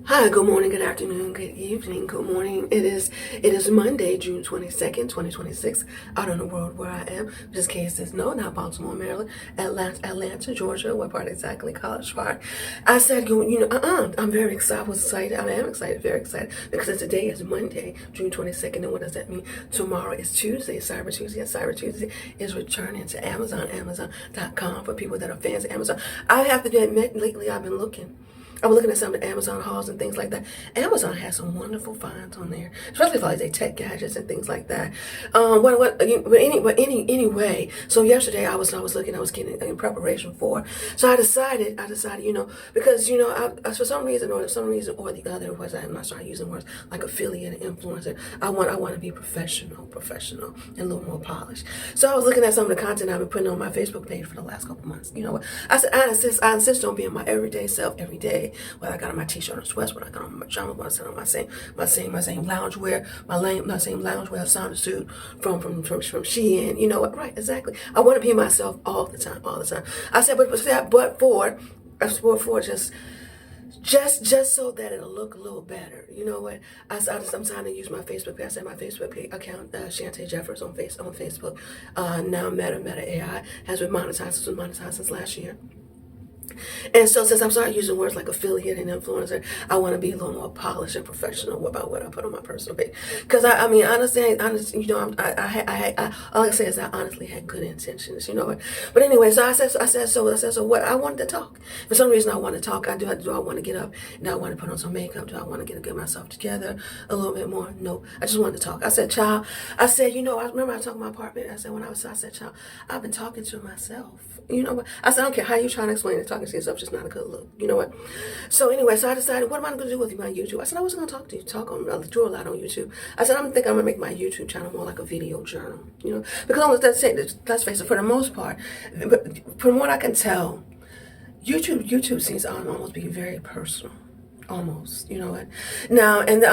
Hi, good morning, good afternoon, good evening, good morning. It is Monday, June 22nd, 2026, out in the world where I am. Just in case there's not Baltimore, Maryland, Atlanta, Georgia. What part exactly? College Park. I said, I'm very excited. I was excited. I am excited, very excited, because today is Monday, June 22nd. And what does that mean? Tomorrow is Tuesday, Cyber Tuesday, and Cyber Tuesday is returning to Amazon, Amazon.com for people that are fans of Amazon. I have to admit, lately I've been looking. I was looking at some of the Amazon hauls and things like that. Amazon has some wonderful finds on there, especially for like their tech gadgets and things like that. Anyway. So yesterday I was looking, I was getting in preparation for. So I decided, because for some reason or the other, was I'm not starting using words like affiliate and influencer. I want to be professional, and a little more polished. So I was looking at some of the content I've been putting on my Facebook page for the last couple months. You know what? I said I insist on being my everyday self every day. Whether I got on my t-shirt or sweats, when I got on my pajamas, when I sit on my same loungewear, my same loungewear sound suit from Shein. You know what? Right, exactly. I want to be myself all the time. I said, but for just so that it'll look a little better. You know what? I'm trying to use my Facebook page. I said my Facebook page account, Shantae Jeffers on Facebook. Now Meta AI has been monetized since last year. And so since I'm starting using words like affiliate and influencer, I want to be a little more polished and professional about what I put on my personal page. Because honestly, all I say is I honestly had good intentions, you know what? But anyway, so I said, so what? I wanted to talk. For some reason, I want to talk. Do I want to get up? Do I want to put on some makeup? Do I want to get myself together a little bit more? No, I just wanted to talk. I said, child, I remember I was talking in my apartment. I said, child, I've been talking to myself. You know what? I said, I don't care how you trying to explain it. Talking to yourself just not a good look. You know what? So anyway, so I decided, what am I going to do with my YouTube? I said, I wasn't going to do a lot on YouTube. I said, I'm going to make my YouTube channel more like a video journal. You know, because let's face it, for the most part, from what I can tell, YouTube seems to almost be very personal. Almost, you know what? Now and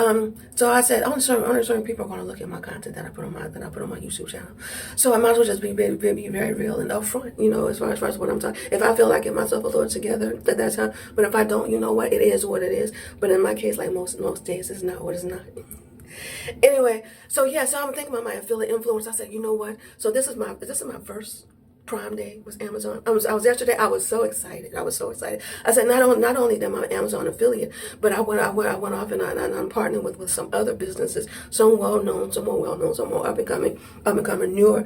so I said, only certain people are going to look at my content that I put on my YouTube channel. So I might as well just be very real and upfront, you know, as far as what I'm talking. If I feel like get myself a little together at that time, but if I don't, you know what? It is what it is. But in my case, like most days, it's not what it's not. Anyway, so I'm thinking about my affiliate influence. I said, you know what? So this is my first Prime Day was Amazon. I was yesterday. I was so excited. I said not only am I an Amazon affiliate, but I went off and I'm partnering with some other businesses, some well known, some more well known, some more up and coming newer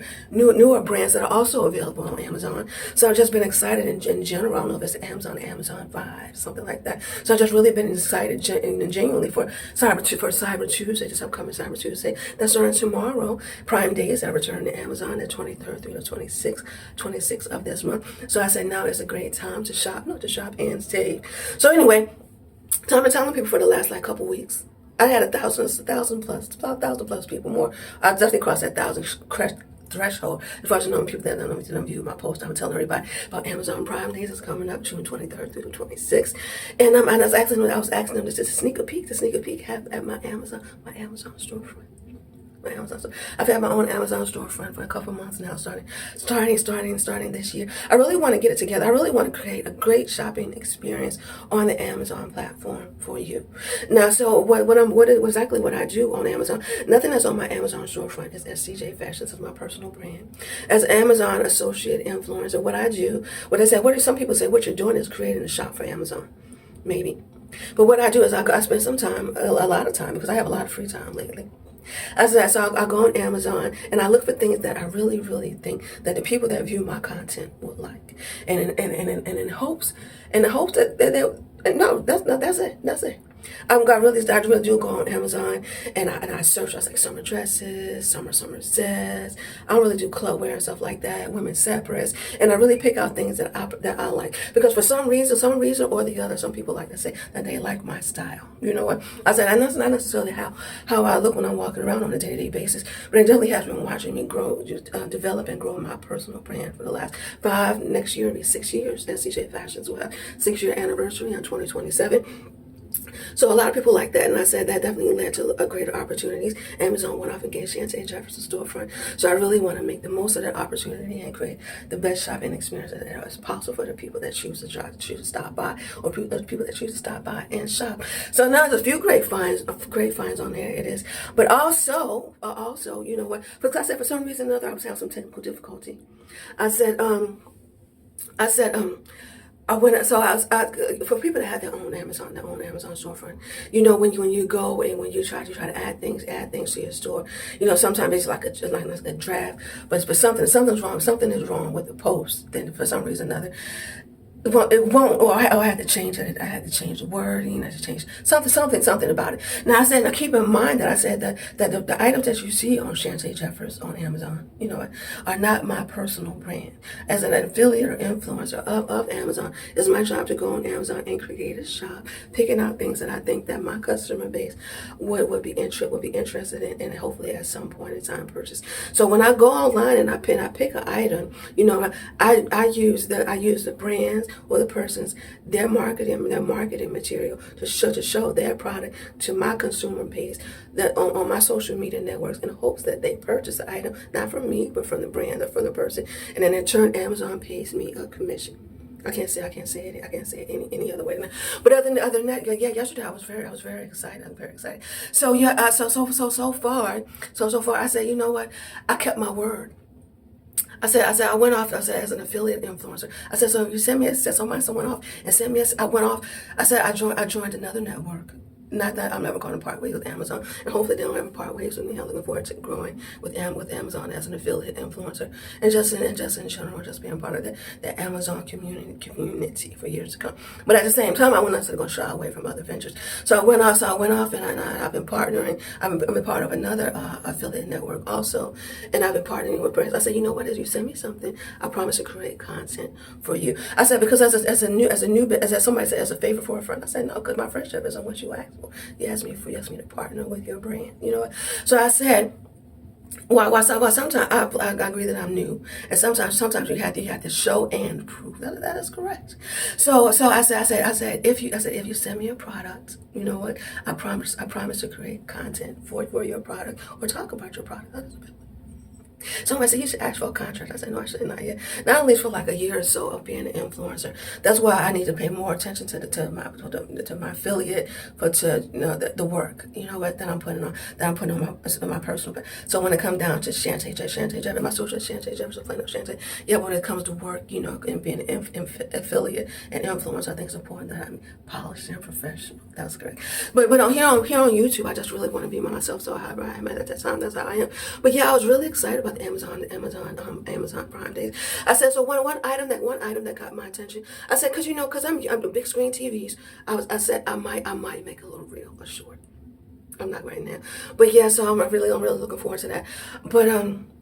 brands that are also available on Amazon. So I've just been excited in general. I don't know if it's Amazon vibe, something like that. So I've just really been excited genuinely for Cyber Tuesday, this upcoming Cyber Tuesday. That's starting tomorrow. Prime Day is returning to Amazon the 23rd through the 26th of this month. So I said now is a great time to shop and save. So anyway, so I've been telling people for the last couple weeks. I had 1,000 plus people more. I definitely crossed that 1,000 threshold. As far as the number of people that don't view my post, I'm telling everybody about Amazon Prime Days is coming up June 23rd through the 26th. And I was asking them to sneak a peek have at my Amazon storefront. I've had my own Amazon storefront for a couple months now, starting this year. I really want to get it together. I really want to create a great shopping experience on the Amazon platform for you. Now, so exactly what I do on Amazon, nothing that's on my Amazon storefront is SCJ Fashions, is my personal brand. As Amazon associate influencer, some people say what you're doing is creating a shop for Amazon. Maybe. But what I do is I spend some time, a lot of time, because I have a lot of free time lately. So I go on Amazon and I look for things that I really, really think that the people that view my content would like, and in hopes that no, that's it. I really do go on Amazon and I search. I was like summer dresses, summer sets. I don't really do club wear and stuff like that, women's separates, and I really pick out things that I like, because for some reason or the other, some people like to say that they like my style. You know what? I said, and that's not necessarily how I look when I'm walking around on a day-to-day basis, but it definitely has been watching me grow, develop and grow my personal brand for the last 5. Next year it'll be 6 years. SCJ Fashions will have 6-year anniversary on 2027. So a lot of people like that, and I said that definitely led to greater opportunities. Amazon went off and gave Shantae Jefferson storefront. So I really want to make the most of that opportunity and create the best shopping experience that is possible for the people that choose to stop by, or people that choose to stop by and shop. So now there's a few great finds on there. It is, but also, you know what? Because I said for some reason or another I was having some technical difficulty. I said, for people that have their own Amazon storefront, you know, when you go and when you try to add things to your store, you know, sometimes it's like a draft, but something's wrong. Something is wrong with the post. Then for some reason or another, it won't, or I had to change it. I had to change the wording. I had to change something about it. Now I said, now keep in mind that I said that the items that you see on Shantae Jefferson on Amazon, you know, are not my personal brand. As an affiliate or influencer of Amazon, it's my job to go on Amazon and create a shop, picking out things that I think that my customer base would be interested in, and hopefully at some point in time purchase. So when I go online and I pick an item, you know, I use the brands or the person's their marketing material to show their product to my consumer base that on my social media networks, in hopes that they purchase the item, not from me but from the brand or from the person, and then in turn Amazon pays me a commission. I can't say it any other way than that. But other than that, yeah, yesterday I was very excited. I'm very excited. So yeah, so far, I said, you know what? I kept my word. I said, I went off, as an affiliate influencer. I said, so if you send me, someone off and send me, I went off. I said, I joined another network. Not that I'm never going to part ways with Amazon, and hopefully they don't ever part ways with me. I'm looking forward to growing with Amazon as an affiliate influencer, and just in general, just being part of the Amazon community for years to come. But at the same time, I wasn't necessarily going to shy away from other ventures. So I went off, and I've been partnering. I've been part of another affiliate network also, and I've been partnering with brands. I said, you know what? As you send me something, I promise to create content for you. I said, because as somebody said, as a favor for a friend. I said, no, because my friendship isn't what you asked. You asked me to partner with your brand, you know. So I said, well, sometimes I agree that I'm new, and sometimes you have to show and prove that is correct. So I said if you send me a product, you know what, I promise to create content for your product or talk about your product. Somebody said, you should ask for a contract. I said, no, I shouldn't, not yet. Not at least for like a year or so of being an influencer. That's why I need to pay more attention to my affiliate, the work, you know what, that I'm putting on my personal. So when it comes down to Shantae Jefferson, my social Shantae Jefferson, plain Shantae, yeah, when it comes to work, you know, and being an affiliate and influencer, I think it's important that I'm polished and professional. That's great. But here on YouTube, I just really want to be myself. So however I am at that time, that's how I am. But yeah, I was really excited about the Amazon Prime Days. I said, so one item that got my attention. I said, because I'm the big screen TVs. I said I might make a little reel or short. I'm not right now, but yeah. So I'm really looking forward to that.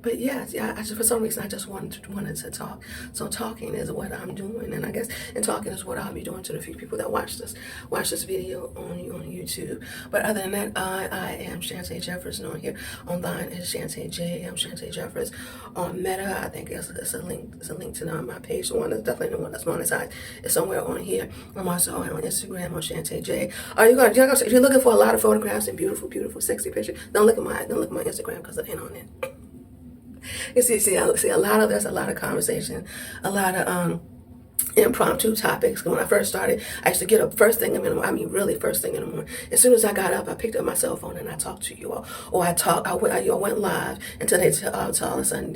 But yeah, for some reason I just wanted to talk. So talking is what I'm doing, and I guess talking is what I'll be doing to the few people that watch this video on YouTube. But other than that, I am Shantae Jefferson on here. Online is Shantae J. I'm Shantae Jefferson. On Meta, I think it's a link to my page. The one that's definitely the one that's monetized is somewhere on here. I'm also on Instagram on Shantae J. If you're looking for a lot of photographs and beautiful, sexy pictures, don't look at my Instagram because it ain't on it. You see, there's a lot of conversation, a lot of impromptu topics. When I first started, I used to get up first thing in the morning. I mean, really first thing in the morning. As soon as I got up, I picked up my cell phone and I talked to you all, or I went live until all of a sudden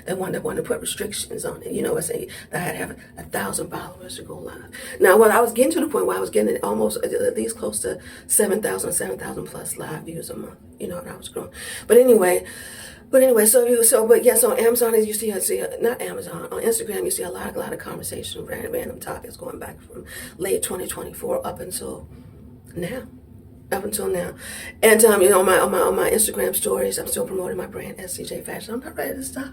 they wanted to put restrictions on it. You know, I say that I had to have 1,000 followers to go live. Now, I was getting to the point where I was getting almost at least close to 7,000 plus live views a month. You know, and I was growing. But anyway, so on Amazon, you see, not Amazon, on Instagram, you see a lot of conversation, random topics going back from late 2024 up until now. And you know, on my Instagram stories, I'm still promoting my brand, SCJ Fashion. I'm not ready to stop.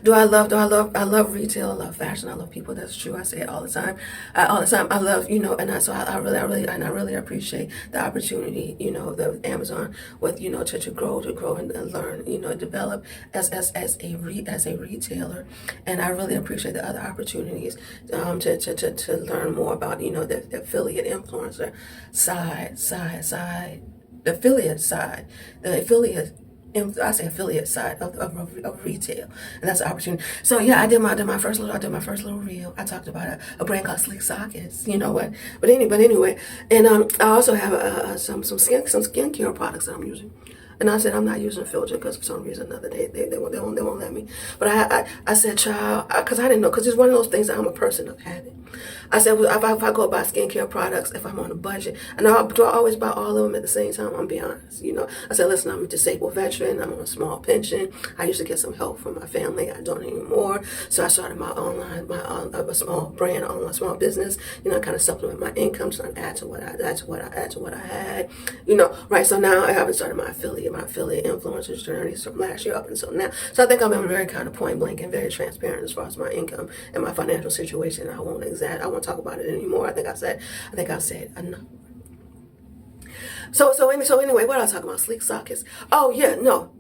I love retail. I love fashion. I love people. That's true. I say it all the time. All the time. I love, I really appreciate the opportunity, the Amazon with, to grow and learn, develop as a retailer. And I really appreciate the other opportunities, to learn more about, the affiliate influencer the affiliate side, the affiliate I say affiliate side of retail, and that's the opportunity. So yeah, I did my first little reel. I talked about a brand called Sleek Sockets. You know what? But anyway, and I also have some skincare products that I'm using. And I said I'm not using a filter because for some reason or another they won't let me. But I said, child, because I didn't know, because it's one of those things that I'm a person of habit. I said, well, if I go buy skincare products, if I'm on a budget, and do I always buy all of them at the same time? I'm be honest, I said, listen, I'm a disabled veteran. I'm on a small pension. I used to get some help from my family. I don't anymore. So I started a small brand, small business. Kind of supplement my income, trying to add to what I had. Right. So now I haven't started my affiliate influencers journey from last year up until now. So I think I'm very kind of point blank and very transparent as far as my income and my financial situation. I won't talk about it anymore. I think I said enough. So anyway, what I was talking about? Sleek Sockets. Oh yeah, no.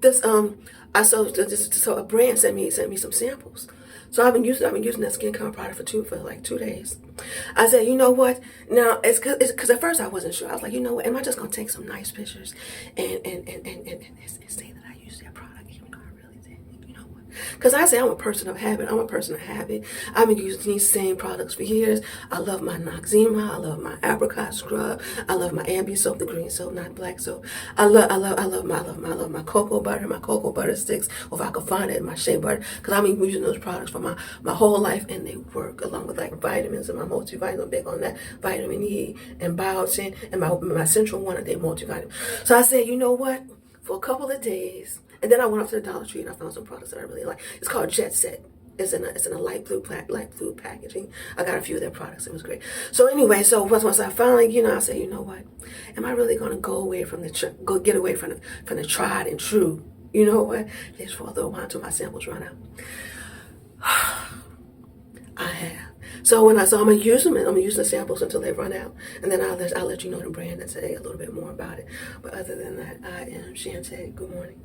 So a brand sent me some samples. So I've been using that skincare product for like 2 days. I said, you know what? Now it's because at first I wasn't sure. I was like, you know what? Am I just gonna take some nice pictures and say that I use that product, even though I really didn't? You know what? Because I say I'm a person of habit. I've been using these same products for years. I love my Noxzema. I love my apricot scrub. I love my Ambi soap, the green soap, not black soap. I love my cocoa butter sticks, or if I could find it, my shea butter. Because I've been using those products for my whole life, and they work, along with like vitamins and my multivitamins. I'm big on that, vitamin E and biotin, and my central one a day multivitamin. So I said, you know what? For a couple of days, and then I went off to the Dollar Tree and I found some products that I really like. It's called Jet Set. It's in a light blue packaging. I got a few of their products. It was great. So anyway, once I finally, I said, you know what? Am I really gonna get away from the tried and true? You know what? Just for a little while until my samples run out. I have. So I'm gonna use them, and I'm gonna use the samples until they run out, and then I'll let you know the brand and say a little bit more about it. But other than that, I am Shantae. Good morning.